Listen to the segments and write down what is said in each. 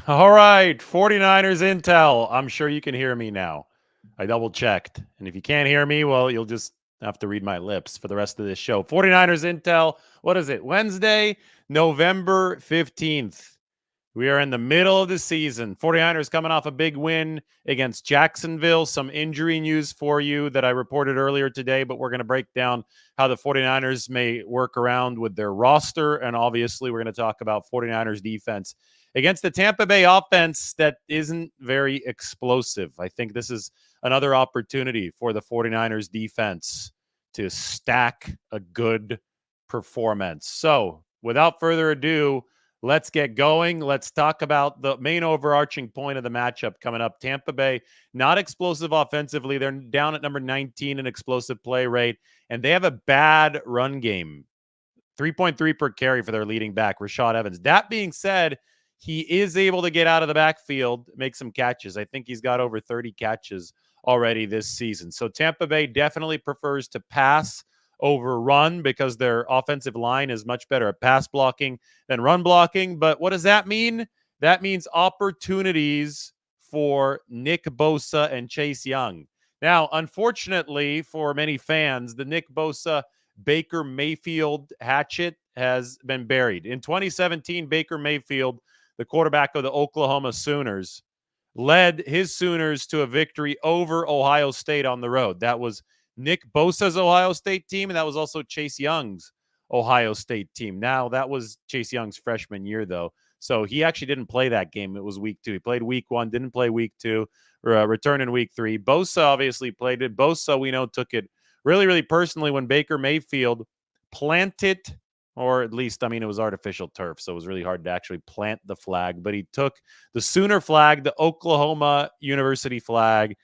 All right, 49ers intel. I'm sure you can hear me now. I double checked. And if you can't hear me, well, you'll just have to read my lips for the rest of this show. 49ers intel. What is it? Wednesday, November 15th. We are in the middle of the season. 49ers coming off a big win against Jacksonville. Some injury news for you that I reported earlier today, but we're going to break down how the 49ers may work around with their roster. And obviously, we're going to talk about 49ers defense against the Tampa Bay offense that isn't very explosive. I think this is another opportunity for the 49ers defense to stack a good performance. So, without further ado, let's get going. Let's talk about the main overarching point of the matchup coming up. Tampa Bay, not explosive offensively. They're down at number 19 in explosive play rate, and they have a bad run game. 3.3 per carry for their leading back, Rashad Evans. That being said, he is able to get out of the backfield, make some catches. I think he's got over 30 catches already this season. So Tampa Bay definitely prefers to pass over run because their offensive line is much better at pass blocking than run blocking. But what does that mean? That means opportunities for Nick Bosa and Chase Young. Now, unfortunately for many fans, the Nick Bosa Baker Mayfield hatchet has been buried. In 2017, Baker Mayfield, the quarterback of the Oklahoma Sooners, led his Sooners to a victory over Ohio State on the road. That was Nick Bosa's Ohio State team, and that was also Chase Young's Ohio State team. Now, that was Chase Young's freshman year, though. So he actually didn't play that game. It was week 2. He played week 1, didn't play week 2, return in week 3. Bosa obviously played it. Bosa, we know, took it really, really personally when Baker Mayfield planted, or at least, I mean, it was artificial turf, so it was really hard to actually plant the flag. But he took the Sooner flag, the Oklahoma University flag,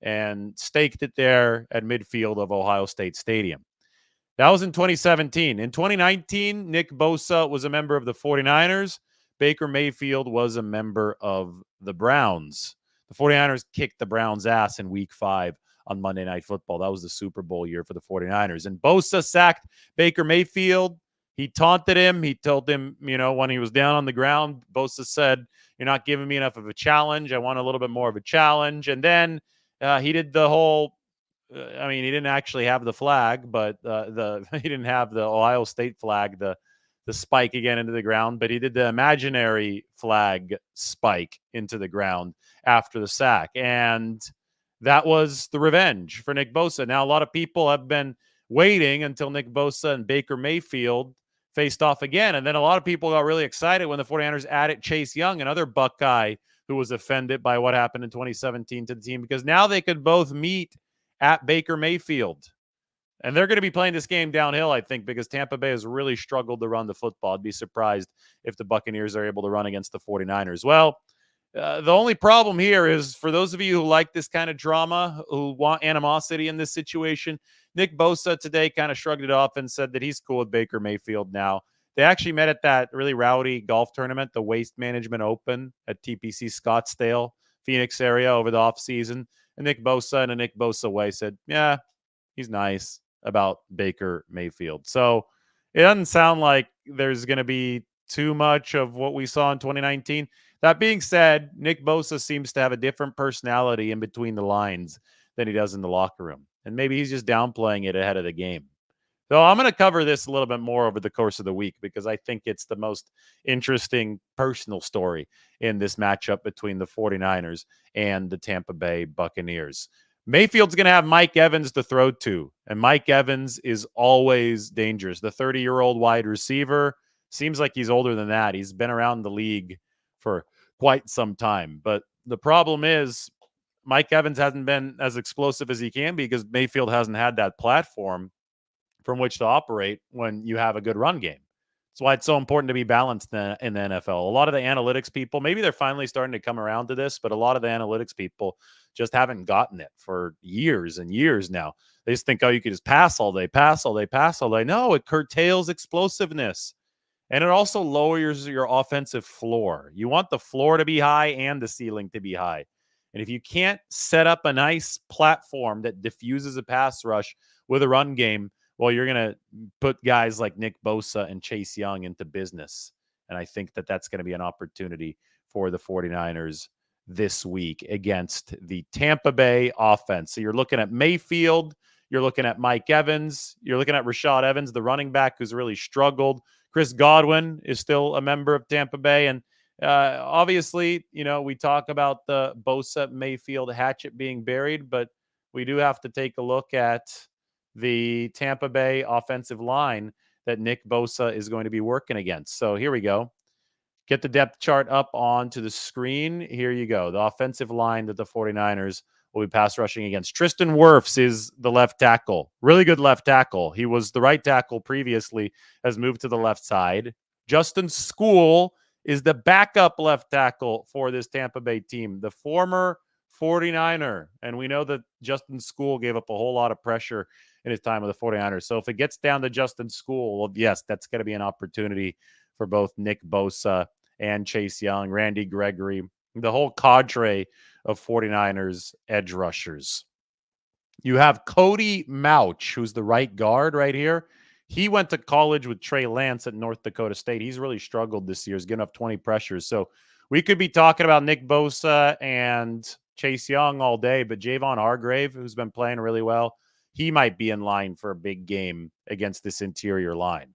and staked it there at midfield of Ohio State Stadium. That was in 2017. In 2019, Nick Bosa was a member of the 49ers. Baker Mayfield was a member of the Browns. The 49ers kicked the Browns' ass in week 5 on Monday Night Football. That was the Super Bowl year for the 49ers. And Bosa sacked Baker Mayfield. He taunted him. He told him, when he was down on the ground, Bosa said, "You're not giving me enough of a challenge. I want a little bit more of a challenge." And then he did the whole he didn't actually have the flag, but he didn't have the Ohio State flag, the spike again into the ground, but he did the imaginary flag spike into the ground after the sack. And that was the revenge for Nick Bosa. Now, a lot of people have been waiting until Nick Bosa and Baker Mayfield faced off again. And then a lot of people got really excited when the 49ers added Chase Young, another Buckeye who was offended by what happened in 2017 to the team, because now they could both meet at Baker Mayfield. And they're going to be playing this game downhill, I think, because Tampa Bay has really struggled to run the football. I'd be surprised if the Buccaneers are able to run against the 49ers. Well, the only problem here is for those of you who like this kind of drama, who want animosity in this situation, Nick Bosa today kind of shrugged it off and said that he's cool with Baker Mayfield now. They actually met at that really rowdy golf tournament, the Waste Management Open at TPC Scottsdale, Phoenix area over the offseason. And Nick Bosa, in a Nick Bosa way, said, yeah, he's nice about Baker Mayfield. So it doesn't sound like there's going to be too much of what we saw in 2019. That being said, Nick Bosa seems to have a different personality in between the lines than he does in the locker room. And maybe he's just downplaying it ahead of the game. So I'm going to cover this a little bit more over the course of the week because I think it's the most interesting personal story in this matchup between the 49ers and the Tampa Bay Buccaneers. Mayfield's going to have Mike Evans to throw to, and Mike Evans is always dangerous. The 30-year-old wide receiver seems like he's older than that. He's been around the league for quite some time. But the problem is Mike Evans hasn't been as explosive as he can be because Mayfield hasn't had that platform from which to operate when you have a good run game. That's why it's so important to be balanced in the NFL. A lot of the analytics people, maybe they're finally starting to come around to this, but a lot of the analytics people just haven't gotten it for years and years now. They just think, oh, you could just pass all day, pass all day, pass all day. No, it curtails explosiveness. And it also lowers your offensive floor. You want the floor to be high and the ceiling to be high. And if you can't set up a nice platform that diffuses a pass rush with a run game, well, you're going to put guys like Nick Bosa and Chase Young into business. And I think that that's going to be an opportunity for the 49ers this week against the Tampa Bay offense. So you're looking at Mayfield, you're looking at Mike Evans, you're looking at Rashad Evans, the running back who's really struggled. Chris Godwin is still a member of Tampa Bay. And obviously, we talk about the Bosa Mayfield hatchet being buried, but we do have to take a look at the Tampa Bay offensive line that Nick Bosa is going to be working against. So here we go. Get the depth chart up onto the screen. Here you go. The offensive line that the 49ers will be pass rushing against. Tristan Wirfs is the left tackle. Really good left tackle. He was the right tackle previously, has moved to the left side. Justin School is the backup left tackle for this Tampa Bay team, the former 49er. And we know that Justin School gave up a whole lot of pressure in his time with the 49ers. So if it gets down to Justin School, well, yes, that's going to be an opportunity for both Nick Bosa and Chase Young, Randy Gregory, the whole cadre of 49ers edge rushers. You have Cody Mauch, who's the right guard right here. He went to college with Trey Lance at North Dakota State. He's really struggled this year. He's given up 20 pressures. So we could be talking about Nick Bosa and Chase Young all day, but Javon Hargrave, who's been playing really well, he might be in line for a big game against this interior line.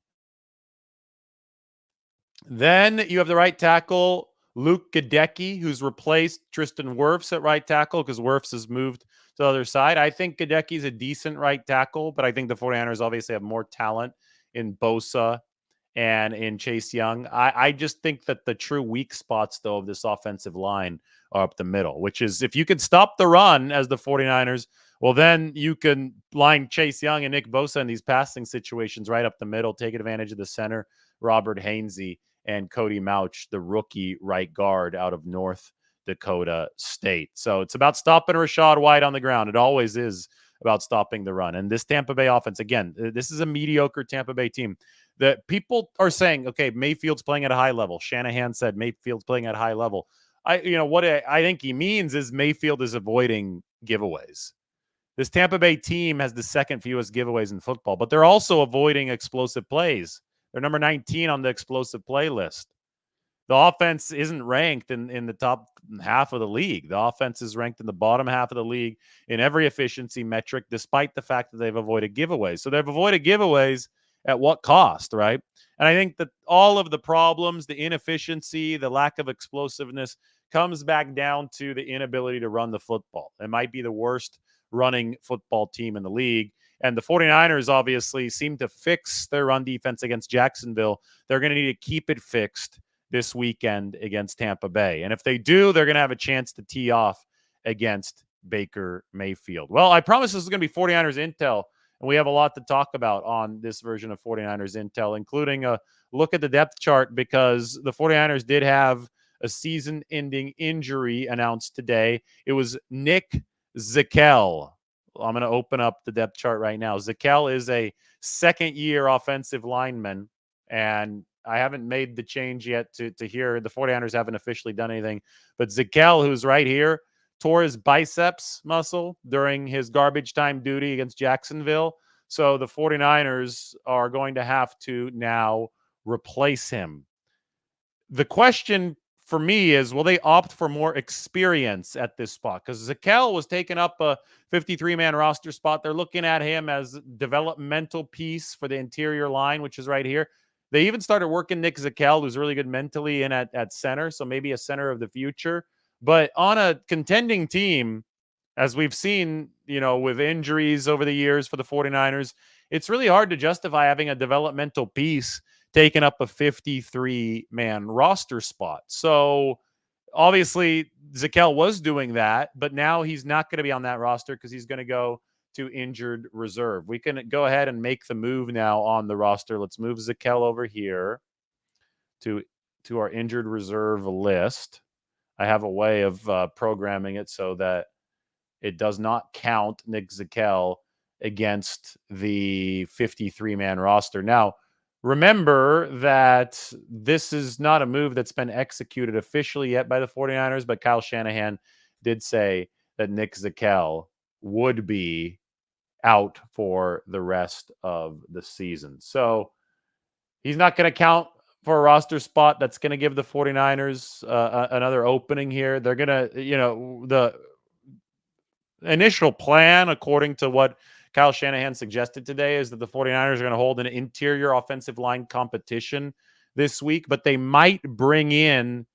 Then you have the right tackle, Luke Gadecki, who's replaced Tristan Wirfs at right tackle because Wirfs has moved to the other side. I think Gadecki's a decent right tackle, but I think the 49ers obviously have more talent in Bosa and in Chase Young. I just think that the true weak spots, though, of this offensive line are up the middle, which is if you can stop the run as the 49ers, well, then you can line Chase Young and Nick Bosa in these passing situations right up the middle, take advantage of the center, Robert Hainsey, and Cody Mauch, the rookie right guard out of North Dakota State. So it's about stopping Rachaad White on the ground. It always is about stopping the run. And this Tampa Bay offense, again, this is a mediocre Tampa Bay team. That people are saying, okay, Mayfield's playing at a high level. Shanahan said Mayfield's playing at a high level. What I think he means is Mayfield is avoiding giveaways. This Tampa Bay team has the second fewest giveaways in football, but they're also avoiding explosive plays. They're number 19 on the explosive play list. The offense isn't ranked in the top half of the league. The offense is ranked in the bottom half of the league in every efficiency metric, despite the fact that they've avoided giveaways. So they've avoided giveaways at what cost, right? And I think that all of the problems, the inefficiency, the lack of explosiveness comes back down to the inability to run the football. It might be the worst running football team in the league. And the 49ers obviously seem to fix their run defense against Jacksonville. They're going to need to keep it fixed this weekend against Tampa Bay. And if they do, they're going to have a chance to tee off against Baker Mayfield. Well, I promise this is going to be 49ers Intel, and we have a lot to talk about on this version of 49ers Intel, including a look at the depth chart because the 49ers did have a season-ending injury announced today. It was Nick Zakelj. I'm going to open up the depth chart right now. Zakelj is a second-year offensive lineman, and I haven't made the change yet to hear. The 49ers haven't officially done anything. But Zakelj, who's right here, tore his biceps muscle during his garbage time duty against Jacksonville. So the 49ers are going to have to now replace him. The question for me is, will they opt for more experience at this spot? Because Zakelj was taking up a 53-man roster spot. They're looking at him as developmental piece for the interior line, which is right here. They even started working Nick Zakelj, who's really good mentally in at center, so maybe a center of the future. But on a contending team, as we've seen, with injuries over the years for the 49ers, it's really hard to justify having a developmental piece taking up a 53-man roster spot. So obviously Zakelj was doing that, but now he's not going to be on that roster because he's going to go to injured reserve. We can go ahead and make the move now on the roster. Let's move Zakelj over here to our injured reserve list. I have a way of programming it so that it does not count Nick Zakelj against the 53-man roster. Now, remember that this is not a move that's been executed officially yet by the 49ers, but Kyle Shanahan did say that Nick Zakelj would be out for the rest of the season. So he's not going to count for a roster spot that's going to give the 49ers another opening here. They're going to, the initial plan, according to what Kyle Shanahan suggested today, is that the 49ers are going to hold an interior offensive line competition this week, but they might bring in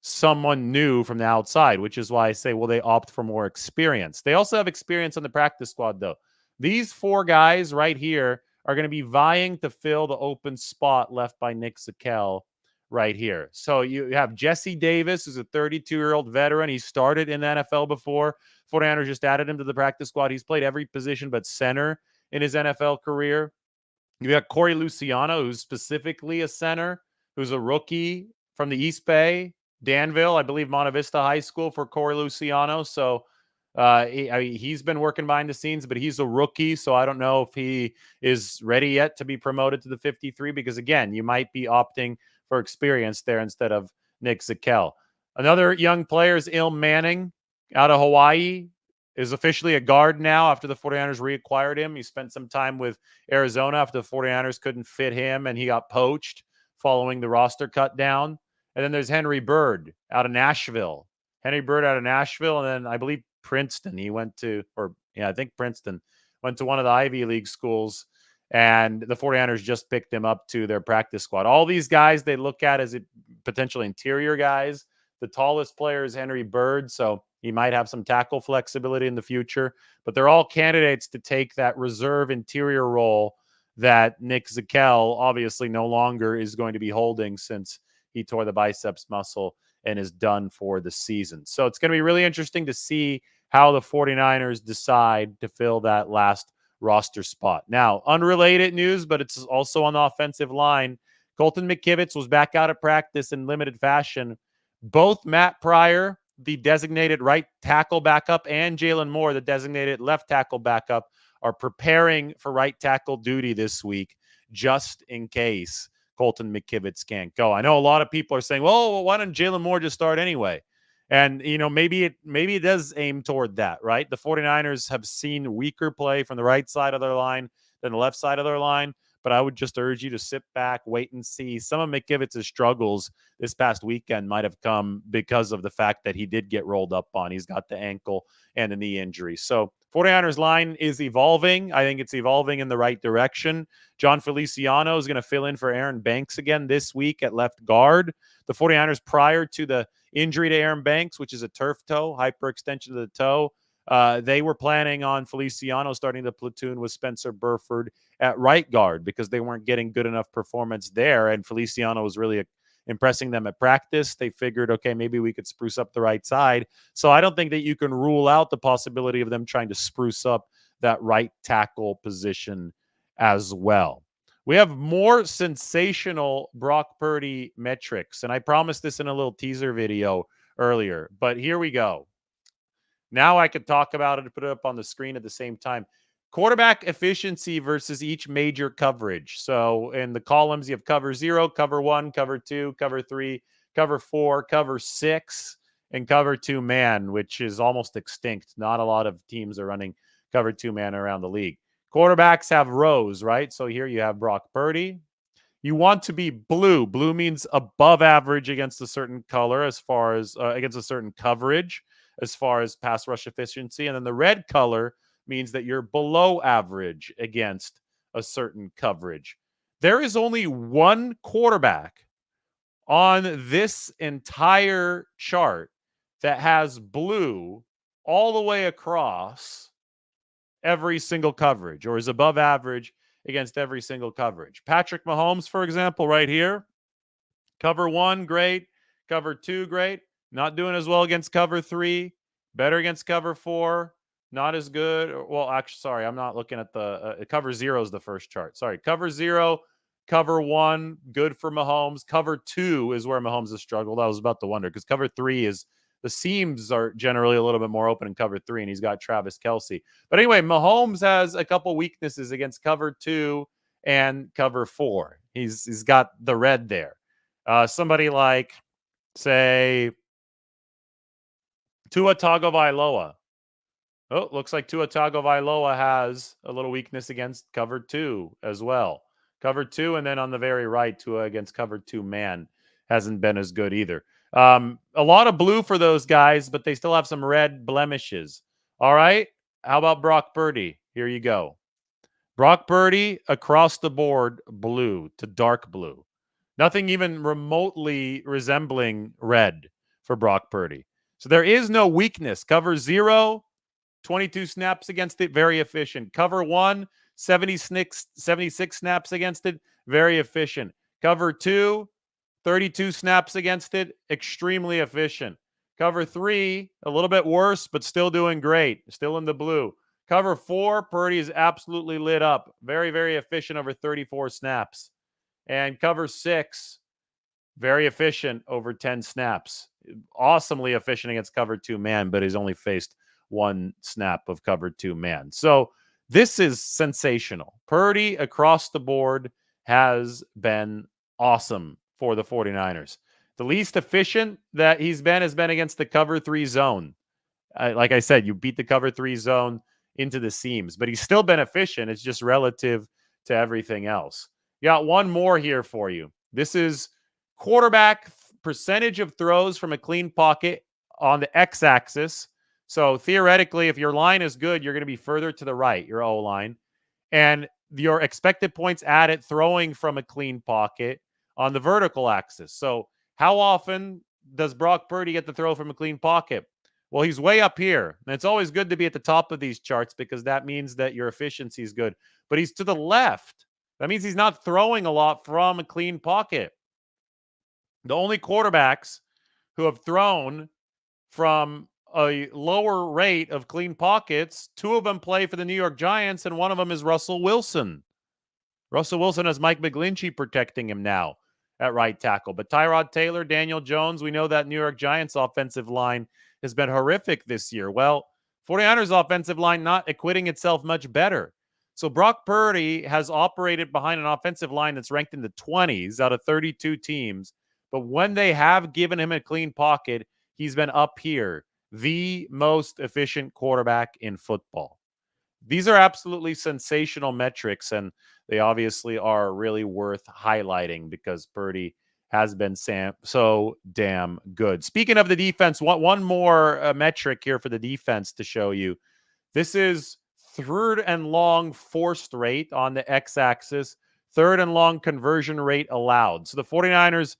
someone new from the outside, which is why I say, will they opt for more experience? They also have experience on the practice squad, though. These four guys right here are going to be vying to fill the open spot left by Nick Zakelj right here. So you have Jesse Davis, who's a 32-year-old veteran. He started in the NFL before. 49ers just added him to the practice squad. He's played every position but center in his NFL career. You got Corey Luciano, who's specifically a center, who's a rookie from the East Bay, Danville, I believe Monte Vista High School for Corey Luciano. So he's been working behind the scenes, but he's a rookie. So I don't know if he is ready yet to be promoted to the 53 because, again, you might be opting for experience there instead of Nick Zakelj. Another young player is Il Manning out of Hawaii. Is officially a guard now after the 49ers reacquired him. He spent some time with Arizona after the 49ers couldn't fit him and he got poached following the roster cut down. And then there's Henry Bird out of Nashville. And then I believe Princeton. I think Princeton went to one of the Ivy League schools, and the 49ers just picked him up to their practice squad. All these guys they look at as potential interior guys. The tallest player is Henry Bird, so he might have some tackle flexibility in the future, but they're all candidates to take that reserve interior role that Nick Zakelj obviously no longer is going to be holding since he tore the biceps muscle and is done for the season. So it's going to be really interesting to see how the 49ers decide to fill that last roster spot. Now, unrelated news, but it's also on the offensive line. Colton McKivitz was back out of practice in limited fashion. Both Matt Pryor, the designated right tackle backup, and Jalen Moore, the designated left tackle backup, are preparing for right tackle duty this week just in case Colton McKivitz can't go. I know a lot of people are saying, well, why don't Jalen Moore just start anyway? And, maybe it does aim toward that, right? The 49ers have seen weaker play from the right side of their line than the left side of their line. But I would just urge you to sit back, wait and see. Some of McKivitz's struggles this past weekend might have come because of the fact that he did get rolled up on. He's got the ankle and the knee injury. So 49ers line is evolving. I think it's evolving in the right direction. John Feliciano is going to fill in for Aaron Banks again this week at left guard. The 49ers, prior to the injury to Aaron Banks, which is a turf toe, hyperextension of the toe, they were planning on Feliciano starting the platoon with Spencer Burford at right guard because they weren't getting good enough performance there. And Feliciano was really impressing them at practice. They figured, okay, maybe we could spruce up the right side. So I don't think that you can rule out the possibility of them trying to spruce up that right tackle position as well. We have more sensational Brock Purdy metrics. And I promised this in a little teaser video earlier, but here we go. Now I could talk about it and put it up on the screen at the same time. Quarterback efficiency versus each major coverage. So in the columns, you have cover 0, cover 1, cover 2, cover 3, cover 4, cover 6, and cover 2 man, which is almost extinct. Not a lot of teams are running cover 2 man around the league. Quarterbacks have rows, right? So here you have Brock Purdy. You want to be blue. Blue means above average against a certain color as far as against a certain coverage as far as pass rush efficiency. And then the red color means that you're below average against a certain coverage. There is only one quarterback on this entire chart that has blue all the way across every single coverage or is above average against every single coverage. Patrick Mahomes, for example, right here, cover 1, great. Cover 2, great. Not doing as well against cover 3. Better against cover 4. Not as good. Well, actually, sorry, I'm not looking at the cover 0 is the first chart. Sorry, cover 0, cover 1, good for Mahomes. Cover 2 is where Mahomes has struggled. I was about to wonder because cover 3 is the seams are generally a little bit more open in cover 3, and he's got Travis Kelce. But anyway, Mahomes has a couple weaknesses against cover 2 and cover 4. He's got the red there. Somebody like, say, Tua Tagovailoa. Looks like Tua Tagovailoa has a little weakness against cover 2 as well. Cover 2, and then on the very right, Tua against cover 2 man hasn't been as good either. A lot of blue for those guys, but they still have some red blemishes. All right. How about Brock Purdy? Here you go. Brock Purdy across the board, blue to dark blue. Nothing even remotely resembling red for Brock Purdy. So there is no weakness. Cover 0, 22 snaps against it, very efficient. Cover 1, 76 snaps against it, very efficient. Cover 2, 32 snaps against it, extremely efficient. Cover 3, a little bit worse, but still doing great. Still in the blue. Cover 4, Purdy is absolutely lit up. Very, very efficient over 34 snaps. And cover 6, very efficient over 10 snaps. Awesomely efficient against cover 2 man, but he's only faced 1 snap of cover 2 man. So this is sensational. Purdy across the board has been awesome for the 49ers. The least efficient that he's been has been against the cover 3 zone. Like I said, you beat the cover 3 zone into the seams, but he's still been efficient. It's just relative to everything else. Got one more here for you. This is quarterback percentage of throws from a clean pocket on the x-axis. So theoretically, if your line is good, you're going to be further to the right, your O-line. And your expected points added throwing from a clean pocket on the vertical axis. So how often does Brock Purdy get the throw from a clean pocket? Well, he's way up here. And it's always good to be at the top of these charts because that means that your efficiency is good. But he's to the left. That means he's not throwing a lot from a clean pocket. The only quarterbacks who have thrown from a lower rate of clean pockets, 2 of them play for the New York Giants, and one of them is Russell Wilson. Russell Wilson has Mike McGlinchey protecting him now at right tackle. But Tyrod Taylor, Daniel Jones, we know that New York Giants offensive line has been horrific this year. Well, 49ers offensive line not acquitting itself much better. So Brock Purdy has operated behind an offensive line that's ranked in the 20s out of 32 teams. But when they have given him a clean pocket, he's been up here, the most efficient quarterback in football. These are absolutely sensational metrics, and they obviously are really worth highlighting because Purdy has been so damn good. Speaking of the defense, one more metric here for the defense to show you. This is third and long forced rate on the x-axis, third and long conversion rate allowed. So the 49ers,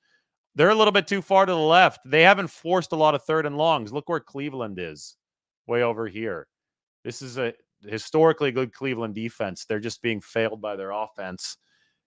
they're a little bit too far to the left. They haven't forced a lot of third and longs. Look where Cleveland is, way over here. This is a historically good Cleveland defense. They're just being failed by their offense.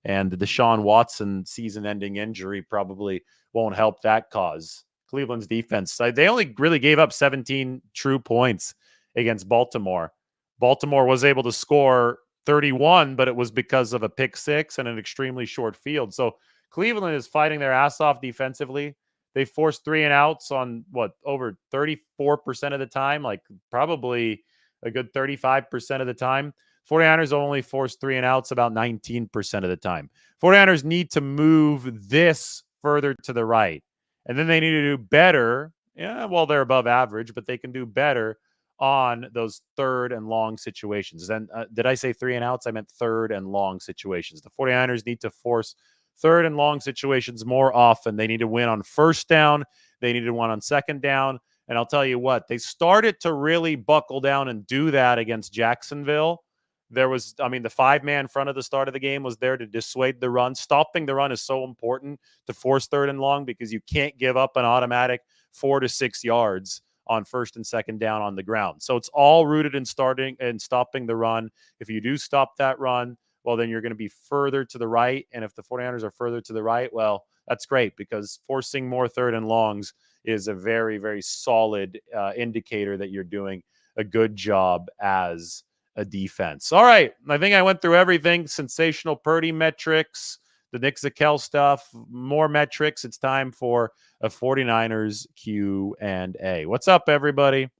And the Deshaun Watson season-ending injury probably won't help that cause. Cleveland's defense, they only really gave up 17 true points against Baltimore. Baltimore was able to score 31, but it was because of a pick six and an extremely short field. So Cleveland is fighting their ass off defensively. They forced 3 and outs on over 34% of the time, like probably a good 35% of the time. 49ers only forced 3 and outs about 19% of the time. 49ers need to move this further to the right. And then they need to do better. Yeah, well, they're above average, but they can do better on those third and long situations. Then did I say 3 and outs? I meant third and long situations. The 49ers need to force third and long situations more often. They need to win on first down. They need to win on second down. And I'll tell you what, they started to really buckle down and do that against Jacksonville. There was, the 5-man front of the start of the game was there to dissuade the run. Stopping the run is so important to force third and long because you can't give up an automatic 4 to 6 yards on first and second down on the ground. So it's all rooted in starting and stopping the run. If you do stop that run, well, then you're going to be further to the right. And if the 49ers are further to the right, well, that's great because forcing more third and longs is a very, very solid indicator that you're doing a good job as a defense. All right. I think I went through everything. Sensational Purdy metrics, the Nick Zakel stuff, more metrics. It's time for a 49ers Q&A. What's up, everybody?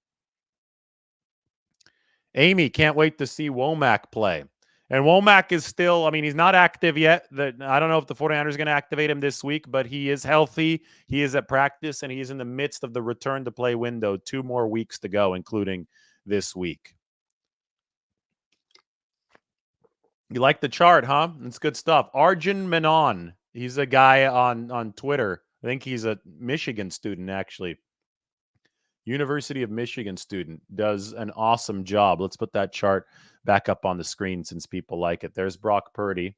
Amy, can't wait to see Womack play. And Womack is still, he's not active yet. I don't know if the 49ers are going to activate him this week, but he is healthy. He is at practice, and he is in the midst of the return to play window. 2 more weeks to go, including this week. You like the chart, huh? It's good stuff. Arjun Menon. He's a guy on Twitter. I think he's a Michigan student, actually. University of Michigan student. Does an awesome job. Let's put that chart back up on the screen since people like it. There's Brock Purdy.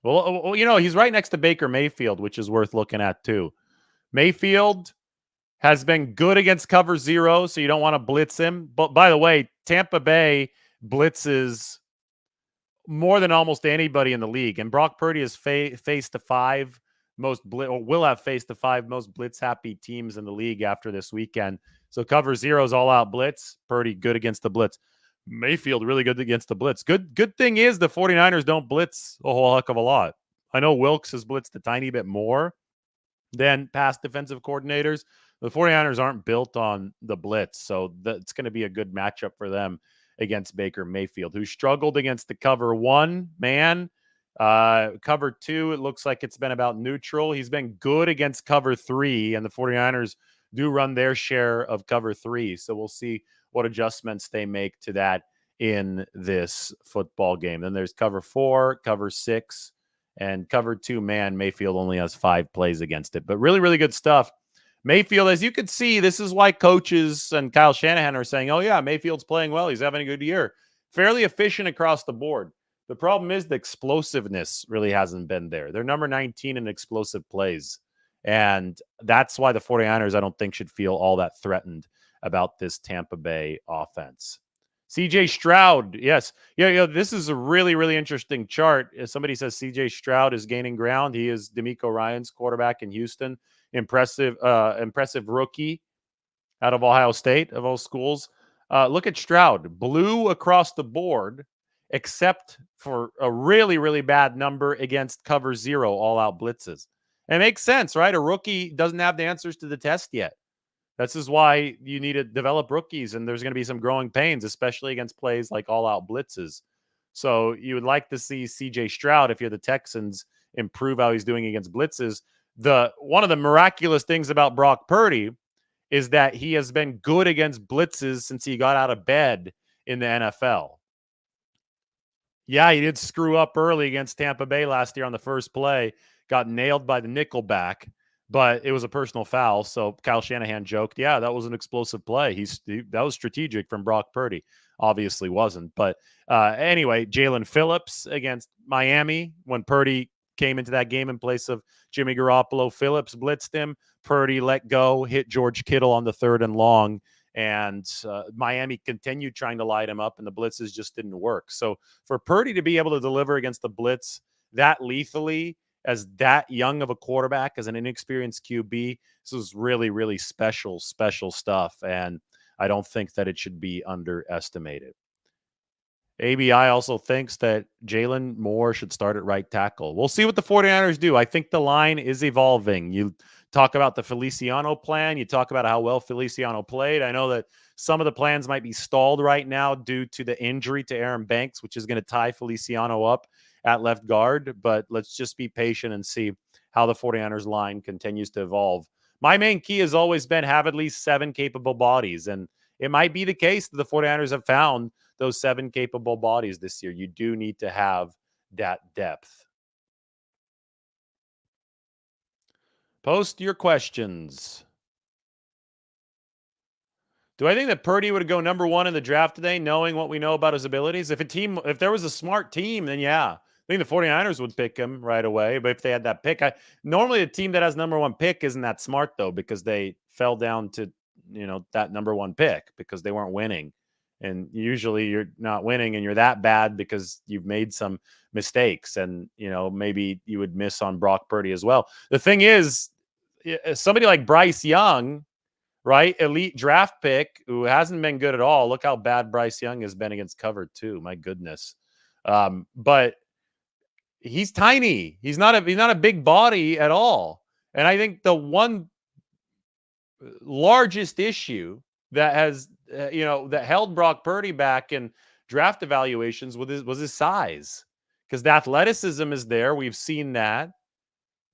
Well, he's right next to Baker Mayfield, which is worth looking at too. Mayfield has been good against cover zero, so you don't want to blitz him. But by the way, Tampa Bay blitzes more than almost anybody in the league. And Brock Purdy has faced the five most or will have faced the five most blitz happy teams in the league after this weekend. So cover zero's all out blitz. Purdy good against the blitz. Mayfield really good against the blitz. Good thing is the 49ers don't blitz a whole heck of a lot. I know Wilkes has blitzed a tiny bit more than past defensive coordinators. The 49ers aren't built on the blitz, so it's going to be a good matchup for them against Baker Mayfield, who struggled against the cover one man. Cover two, it looks like it's been about neutral. He's been good against cover three, and the 49ers do run their share of cover three. So we'll see what adjustments they make to that in this football game. Then there's cover four, cover six, and cover two man. Mayfield only has 5 plays against it, but really, really good stuff. Mayfield, as you can see, this is why coaches and Kyle Shanahan are saying, oh, yeah, Mayfield's playing well. He's having a good year. Fairly efficient across the board. The problem is the explosiveness really hasn't been there. They're number 19 in explosive plays. And that's why the 49ers, I don't think, should feel all that threatened about this Tampa Bay offense. CJ Stroud, yes. Yeah, this is a really, really interesting chart. If somebody says CJ Stroud is gaining ground, he is DeMeco Ryans' quarterback in Houston. Impressive rookie out of Ohio State, of all schools. Look at Stroud. Blue across the board, except for a really, really bad number against cover zero all-out blitzes. And it makes sense, right? A rookie doesn't have the answers to the test yet. This is why you need to develop rookies, and there's going to be some growing pains, especially against plays like all-out blitzes. So you would like to see CJ Stroud, if you're the Texans, improve how he's doing against blitzes. One of the miraculous things about Brock Purdy is that he has been good against blitzes since he got out of bed in the NFL. Yeah, he did screw up early against Tampa Bay last year on the first play, got nailed by the nickelback, but it was a personal foul. So Kyle Shanahan joked, yeah, that was an explosive play. That was strategic from Brock Purdy. Obviously wasn't. But anyway, Jalen Phillips against Miami, when Purdy came into that game in place of Jimmy Garoppolo, Phillips blitzed him. Purdy let go, hit George Kittle on the 3rd and long. And Miami continued trying to light him up, and the blitzes just didn't work. So for Purdy to be able to deliver against the blitz that lethally, as that young of a quarterback, as an inexperienced QB, this is really, really special stuff. And I don't think that it should be underestimated. ABI also thinks that Jalen Moore should start at right tackle. We'll see what the 49ers do. I think the line is evolving. You talk about the Feliciano plan. You talk about how well Feliciano played. I know that some of the plans might be stalled right now due to the injury to Aaron Banks, which is going to tie Feliciano up at left guard. But let's just be patient and see how the 49ers line continues to evolve. My main key has always been have at least 7 capable bodies. And it might be the case that the 49ers have found those 7 capable bodies this year. You do need to have that depth. Post your questions. Do I think that Purdy would go number 1 in the draft today, knowing what we know about his abilities? If there was a smart team, then yeah. I think the 49ers would pick him right away. But if they had that pick, normally a team that has number 1 pick isn't that smart, though, because they fell down to, that number 1 pick because they weren't winning. And usually you're not winning and you're that bad because you've made some mistakes. And, maybe you would miss on Brock Purdy as well. The thing is, somebody like Bryce Young, right? Elite draft pick who hasn't been good at all. Look how bad Bryce Young has been against cover two. My goodness. But he's tiny. He's not a big body at all. And I think the one largest issue that has, that held Brock Purdy back in draft evaluations was his size, because the athleticism is there. We've seen that.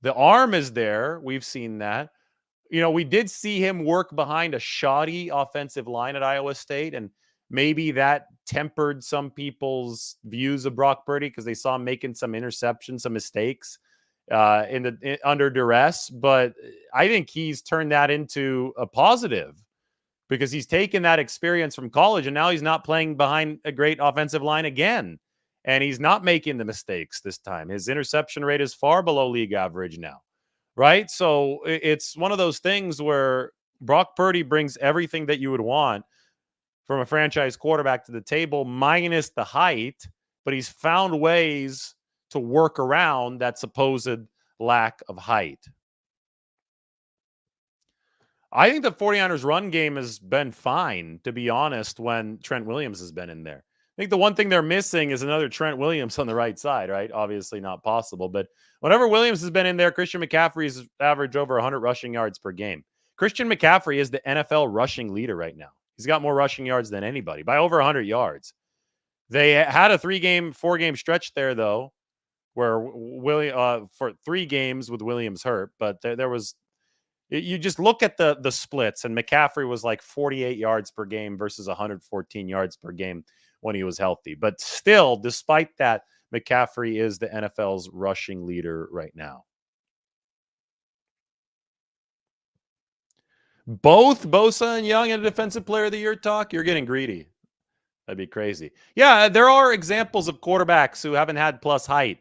The arm is there. We've seen that. We did see him work behind a shoddy offensive line at Iowa State, and maybe that tempered some people's views of Brock Purdy because they saw him making some interceptions, some mistakes under duress. But I think he's turned that into a positive because he's taken that experience from college and now he's not playing behind a great offensive line again. And he's not making the mistakes this time. His interception rate is far below league average now, right? So it's one of those things where Brock Purdy brings everything that you would want from a franchise quarterback to the table, minus the height, but he's found ways to work around that supposed lack of height. I think the 49ers run game has been fine, to be honest, when Trent Williams has been in there. I think the one thing they're missing is another Trent Williams on the right side, right? Obviously not possible, but whenever Williams has been in there, Christian McCaffrey's averaged over 100 rushing yards per game. Christian McCaffrey is the NFL rushing leader right now. He's got more rushing yards than anybody by over 100 yards. They had a 4-game stretch there, though, where for 3 games with Williams hurt, but there was. You just look at the splits, and McCaffrey was like 48 yards per game versus 114 yards per game when he was healthy. But still, despite that, McCaffrey is the NFL's rushing leader right now. Both Bosa and Young in a Defensive Player of the Year talk, you're getting greedy. That'd be crazy. Yeah, there are examples of quarterbacks who haven't had plus height.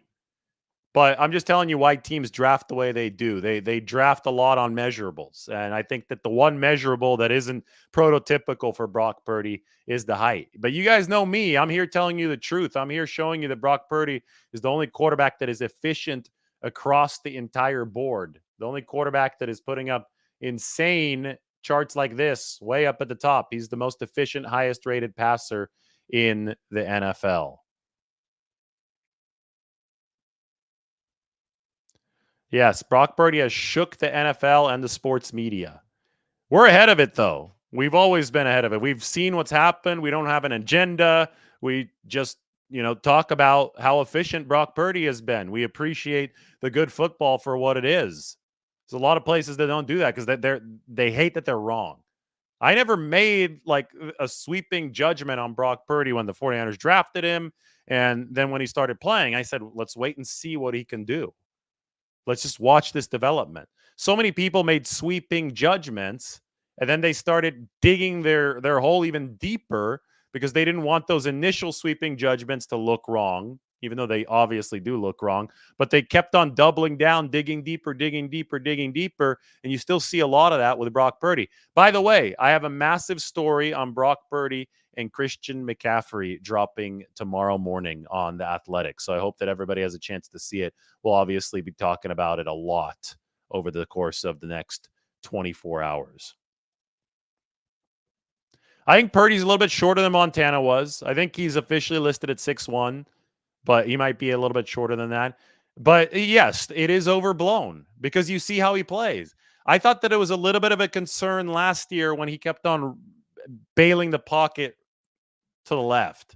But I'm just telling you why teams draft the way they do. They draft a lot on measurables. And I think that the one measurable that isn't prototypical for Brock Purdy is the height. But you guys know me. I'm here telling you the truth. I'm here showing you that Brock Purdy is the only quarterback that is efficient across the entire board. The only quarterback that is putting up insane charts like this, way up at the top. He's the most efficient, highest rated passer in the NFL. Yes, Brock Purdy has shook the NFL and the sports media. We're ahead of it, though. We've always been ahead of it. We've seen what's happened. We don't have an agenda. We just, talk about how efficient Brock Purdy has been. We appreciate the good football for what it is. There's a lot of places that don't do that because they hate that they're wrong. I never made like a sweeping judgment on Brock Purdy when the 49ers drafted him. And then when he started playing, I said, let's wait and see what he can do. Let's just watch this development. So many people made sweeping judgments, and then they started digging their hole even deeper because they didn't want those initial sweeping judgments to look wrong, even though they obviously do look wrong. But they kept on doubling down, digging deeper, and you still see a lot of that with Brock Purdy. By the way, I have a massive story on Brock Purdy and Christian McCaffrey dropping tomorrow morning on The Athletic. So I hope that everybody has a chance to see it. We'll obviously be talking about it a lot over the course of the next 24 hours. I think Purdy's a little bit shorter than Montana was. I think he's officially listed at 6'1", but he might be a little bit shorter than that. But yes, it is overblown because you see how he plays. I thought that it was a little bit of a concern last year when he kept on bailing the pocket to the left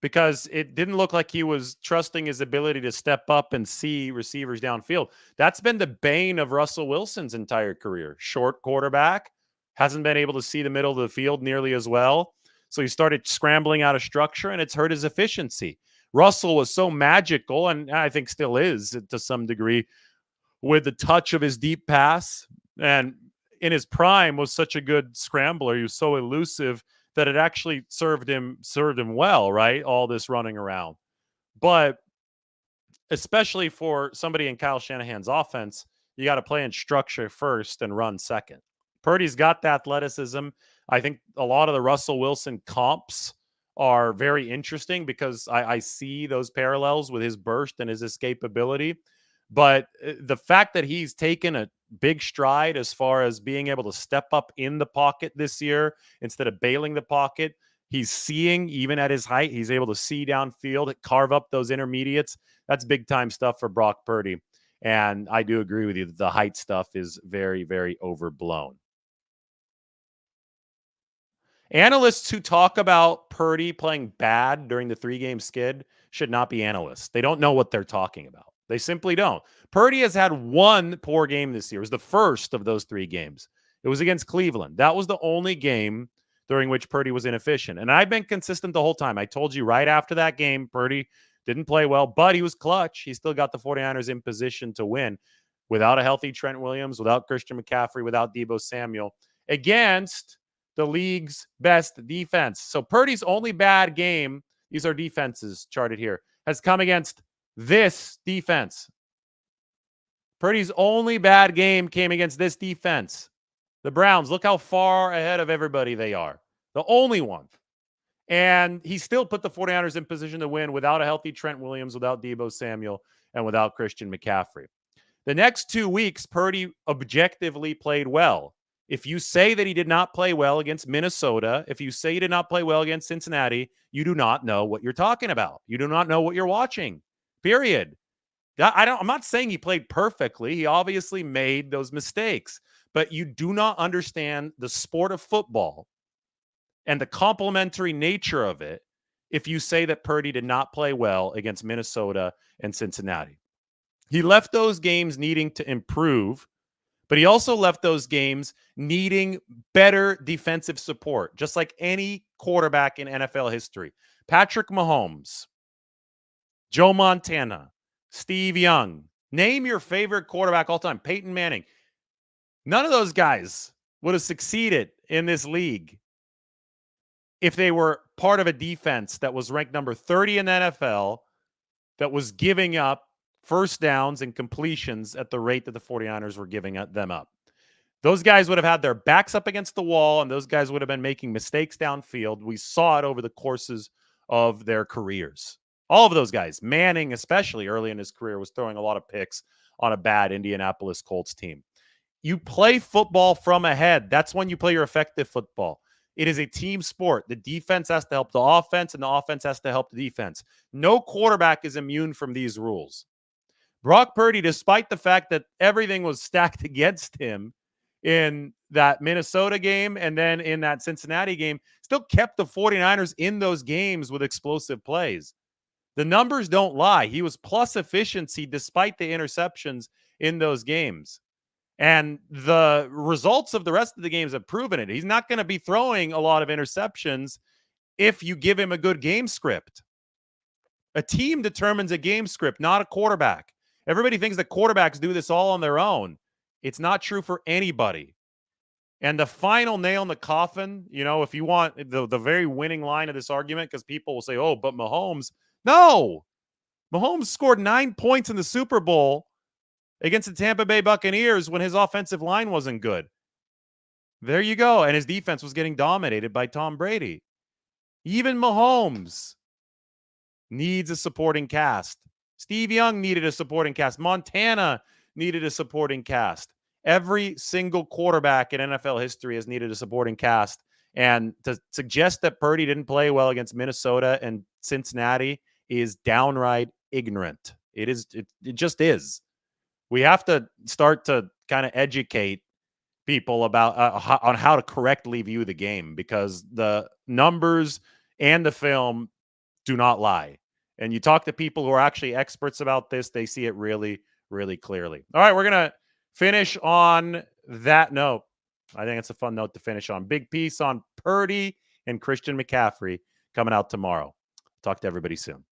because it didn't look like he was trusting his ability to step up and see receivers downfield. That's been the bane of Russell Wilson's entire career. Short quarterback, hasn't been able to see the middle of the field nearly as well. So he started scrambling out of structure, and it's hurt his efficiency. Russell was so magical, and I think still is to some degree, with the touch of his deep pass. And in his prime was such a good scrambler. He was so elusive that it actually served him well, right? All this running around. But especially for somebody in Kyle Shanahan's offense, you got to play in structure first and run second. Purdy's got the athleticism. I think a lot of the Russell Wilson comps are very interesting because I see those parallels with his burst and his escapability. But the fact that he's taken a big stride as far as being able to step up in the pocket this year instead of bailing the pocket, he's seeing even at his height. He's able to see downfield, carve up those intermediates. That's big time stuff for Brock Purdy. And I do agree with you that the height stuff is very, very overblown. Analysts who talk about Purdy playing bad during the 3-game skid should not be analysts. They don't know what they're talking about. They simply don't. Purdy has had one poor game this year. It was the first of those 3 games. It was against Cleveland. That was the only game during which Purdy was inefficient. And I've been consistent the whole time. I told you right after that game, Purdy didn't play well, but he was clutch. He still got the 49ers in position to win without a healthy Trent Williams, without Christian McCaffrey, without Deebo Samuel, against the league's best defense. So Purdy's only bad game, these are defenses charted here, has come against this defense. Purdy's only bad game came against this defense. The Browns, look how far ahead of everybody they are. The only one. And he still put the 49ers in position to win without a healthy Trent Williams, without Deebo Samuel, and without Christian McCaffrey. The next 2 weeks, Purdy objectively played well. If you say that he did not play well against Minnesota, if you say he did not play well against Cincinnati, you do not know what you're talking about. You do not know what you're watching, period. I'm not saying he played perfectly. He obviously made those mistakes, but you do not understand the sport of football and the complementary nature of it if you say that Purdy did not play well against Minnesota and Cincinnati. He left those games needing to improve, but he also left those games needing better defensive support, just like any quarterback in NFL history. Patrick Mahomes, Joe Montana, Steve Young. Name your favorite quarterback all time. Peyton Manning. None of those guys would have succeeded in this league if they were part of a defense that was ranked number 30 in the NFL, that was giving up first downs and completions at the rate that the 49ers were giving them up. Those guys would have had their backs up against the wall, and those guys would have been making mistakes downfield. We saw it over the courses of their careers. All of those guys, Manning especially early in his career, was throwing a lot of picks on a bad Indianapolis Colts team. You play football from ahead. That's when you play your effective football. It is a team sport. The defense has to help the offense, and the offense has to help the defense. No quarterback is immune from these rules. Brock Purdy, despite the fact that everything was stacked against him in that Minnesota game and then in that Cincinnati game, still kept the 49ers in those games with explosive plays. The numbers don't lie. He was plus efficiency despite the interceptions in those games. And the results of the rest of the games have proven it. He's not going to be throwing a lot of interceptions if you give him a good game script. A team determines a game script, not a quarterback. Everybody thinks that quarterbacks do this all on their own. It's not true for anybody. And the final nail in the coffin, if you want the very winning line of this argument, because people will say, oh, but Mahomes. No. Mahomes scored 9 points in the Super Bowl against the Tampa Bay Buccaneers when his offensive line wasn't good. There you go. And his defense was getting dominated by Tom Brady. Even Mahomes needs a supporting cast. Steve Young needed a supporting cast. Montana needed a supporting cast. Every single quarterback in NFL history has needed a supporting cast. And to suggest that Purdy didn't play well against Minnesota and Cincinnati is downright ignorant. It just is. We have to start to kind of educate people about on how to correctly view the game, because the numbers and the film do not lie. And you talk to people who are actually experts about this, they see it really, really clearly. All right, we're going to finish on that note. I think it's a fun note to finish on. Big piece on Purdy and Christian McCaffrey coming out tomorrow. Talk to everybody soon.